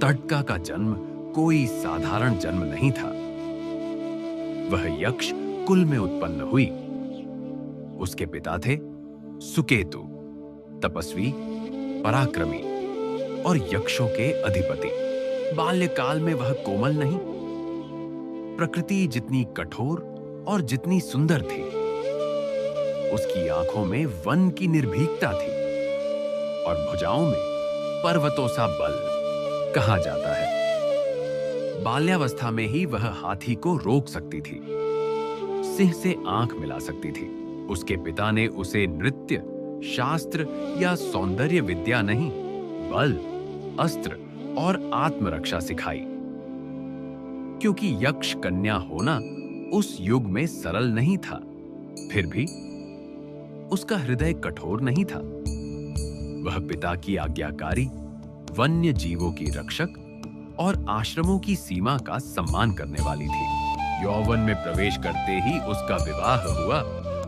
तड़का का जन्म कोई साधारण जन्म नहीं था। वह यक्ष कुल में उत्पन्न हुई। उसके पिता थे सुकेतु, तपस्वी, पराक्रमी और यक्षों के अधिपति। बाल्यकाल में वह कोमल नहीं, प्रकृति जितनी कठोर और जितनी सुंदर थी, उसकी आंखों में वन की निर्भीकता थी और भुजाओं में पर्वतों सा बल। कहा जाता है बाल्यावस्था में ही वह हाथी को रोक सकती थी, सिंह से आंख मिला सकती थी। उसके पिता ने उसे नृत्य, शास्त्र या सौंदर्य विद्या नहीं, बल, अस्त्र और आत्मरक्षा सिखाई। क्योंकि यक्ष कन्या होना उस युग में सरल नहीं था, फिर भी उसका हृदय कठोर नहीं था। वह पिता की आज्ञाकारी, वन्य जीवों की रक्षक और आश्रमों की सीमा का सम्मान करने वाली थी। यौवन में प्रवेश करते ही उसका विवाह हुआ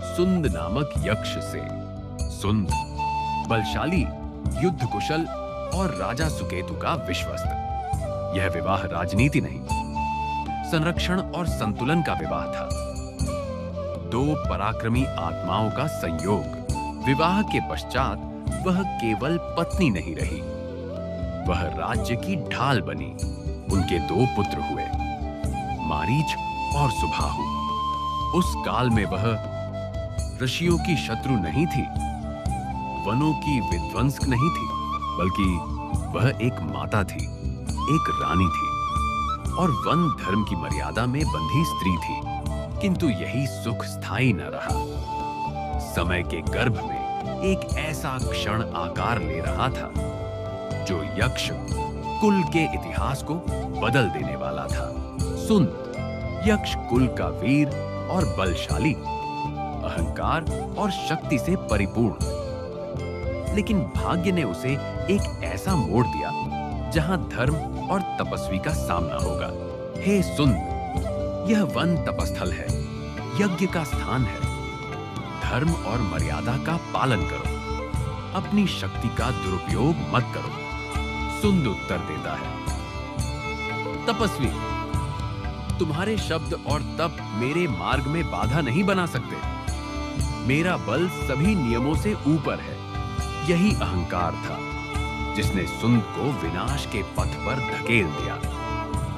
सुंद नामक यक्ष से। सुंद बलशाली, युद्ध कुशल और राजा सुकेतु का विश्वस्त। यह विवाह राजनीति नहीं, संरक्षण और संतुलन का विवाह था। दो पराक्रमी आत्माओं का संयोग। विवाह के पश्चात वह केवल पत्नी नहीं रही, वह राज्य की ढाल बनी। उनके दो पुत्र हुए, मारीच और सुबाहु। उस काल में वह ऋषियों की शत्रु नहीं थी, वनों की विध्वंसक नहीं थी, बल्कि वह एक माता थी, एक रानी थी और वन धर्म की मर्यादा में बंधी स्त्री थी। किंतु यही सुख स्थायी न रहा। समय के गर्भ में एक ऐसा क्षण आकार ले रहा था जो यक्ष कुल के इतिहास को बदल देने वाला था। सुंद यक्ष कुल का वीर और बलशाली, अहंकार और शक्ति से परिपूर्ण। लेकिन भाग्य ने उसे एक ऐसा मोड़ दिया जहां धर्म और तपस्वी का सामना होगा। हे सुंद, यह वन तपस्थल है, यज्ञ का स्थान है। धर्म और मर्यादा का पालन करो, अपनी शक्ति का दुरुपयोग मत करो। सुंद उत्तर देता है, तपस्वी, तुम्हारे शब्द और तप मेरे मार्ग में बाधा नहीं बना सकते। मेरा बल सभी नियमों से ऊपर है। यही अहंकार था जिसने सुंद को विनाश के पथ पर धकेल दिया।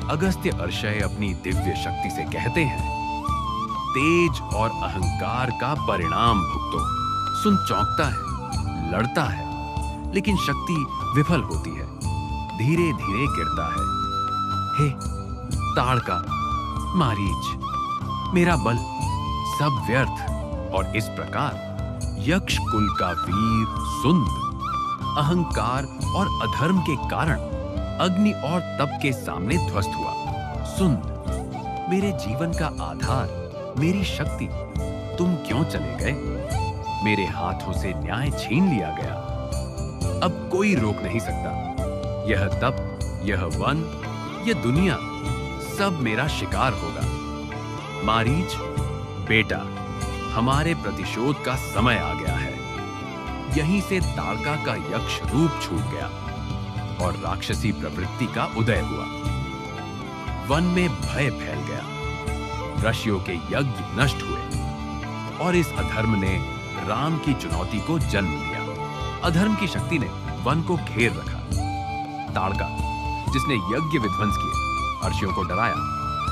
अगस्त्य अर्षय अपनी दिव्य शक्ति से कहते हैं, तेज और अहंकार का परिणाम भुगतो। सुंद चौंकता है, लड़ता है, लेकिन शक्ति विफल होती है, धीरे धीरे गिरता है। हे ताड़का, मारीच, मेरा बल सब व्यर्थ। और इस प्रकार यक्ष कुल का वीर सुंद अहंकार और अधर्म के कारण अग्नि और तप के सामने ध्वस्त हुआ। सुंद, मेरे जीवन का आधार, मेरी शक्ति, तुम क्यों चले गए? मेरे हाथों से न्याय छीन लिया गया। अब कोई रोक नहीं सकता। यह तप, यह वन, यह दुनिया सब मेरा शिकार होगा। मारीच, बेटा, हमारे प्रतिशोध का समय आ गया है। यहीं से ताड़का का यक्ष रूप छूट गया और राक्षसी प्रवृत्ति का उदय हुआ। वन में भय फैल गया, ऋषियों के यज्ञ नष्ट हुए और इस अधर्म ने राम की चुनौती को जन्म दिया। अधर्म की शक्ति ने वन को घेर रखा। ताड़का, जिसने यज्ञ विध्वंस किए, ऋषियों को डराया,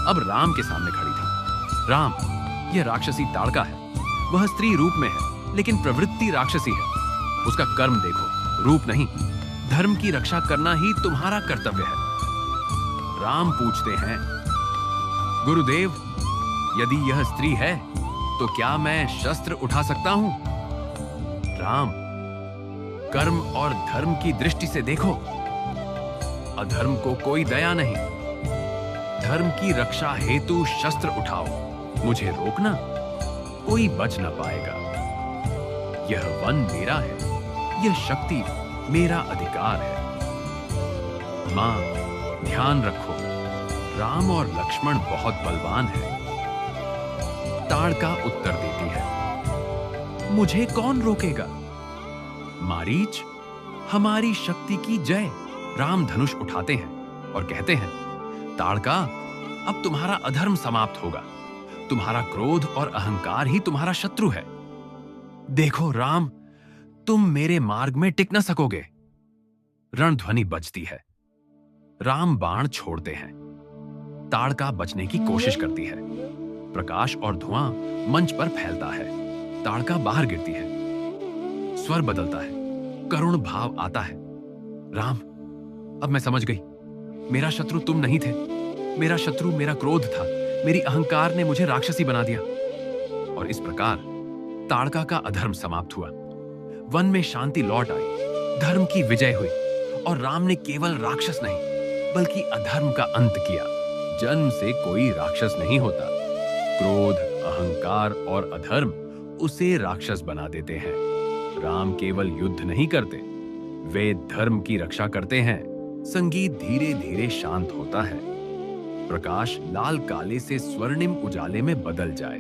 अब राम के सामने खड़ी थी। राम, यह राक्षसी ताड़का है। वह स्त्री रूप में है, लेकिन प्रवृत्ति राक्षसी है। उसका कर्म देखो, रूप नहीं। धर्म की रक्षा करना ही तुम्हारा कर्तव्य है। राम पूछते हैं, गुरुदेव, यदि यह स्त्री है तो क्या मैं शस्त्र उठा सकता हूं? राम, कर्म और धर्म की दृष्टि से देखो। अधर्म को कोई दया नहीं। धर्म की रक्षा हेतु शस्त्र उठाओ। मुझे रोकना, कोई बच न पाएगा। यह वन मेरा है, यह शक्ति मेरा अधिकार है। मां, ध्यान रखो, राम और लक्ष्मण बहुत बलवान हैं। ताड़का उत्तर देती है, मुझे कौन रोकेगा? मारीच, हमारी शक्ति की जय। राम धनुष उठाते हैं, और कहते हैं, ताड़का, अब तुम्हारा अधर्म समाप्त होगा। तुम्हारा क्रोध और अहंकार ही तुम्हारा शत्रु है। देखो राम, तुम मेरे मार्ग में टिक न सकोगे। रणध्वनि बजती है। राम बाण छोड़ते हैं। ताड़का बचने की कोशिश करती है। प्रकाश और धुआं मंच पर फैलता है। ताड़का बाहर गिरती है। स्वर बदलता है। करुण भाव आता है। राम, अब मैं समझ गई। मेरा शत्रु तुम नहीं थे। मेरा शत्रु मेरा क्रोध था। मेरी अहंकार ने मुझे राक्षसी बना दिया। और इस प्रकार ताड़का का अधर्म समाप्त हुआ। वन में शांति लौट आई। धर्म की विजय हुई और राम ने केवल राक्षस नहीं बल्कि अधर्म का अंत किया। जन्म से कोई राक्षस नहीं होता। क्रोध, अहंकार और अधर्म उसे राक्षस बना देते हैं। राम केवल युद्ध नहीं करते, वे धर्म की रक्षा करते हैं। संगीत धीरे धीरे शांत होता है। प्रकाश लाल काले से स्वर्णिम उजाले में बदल जाए।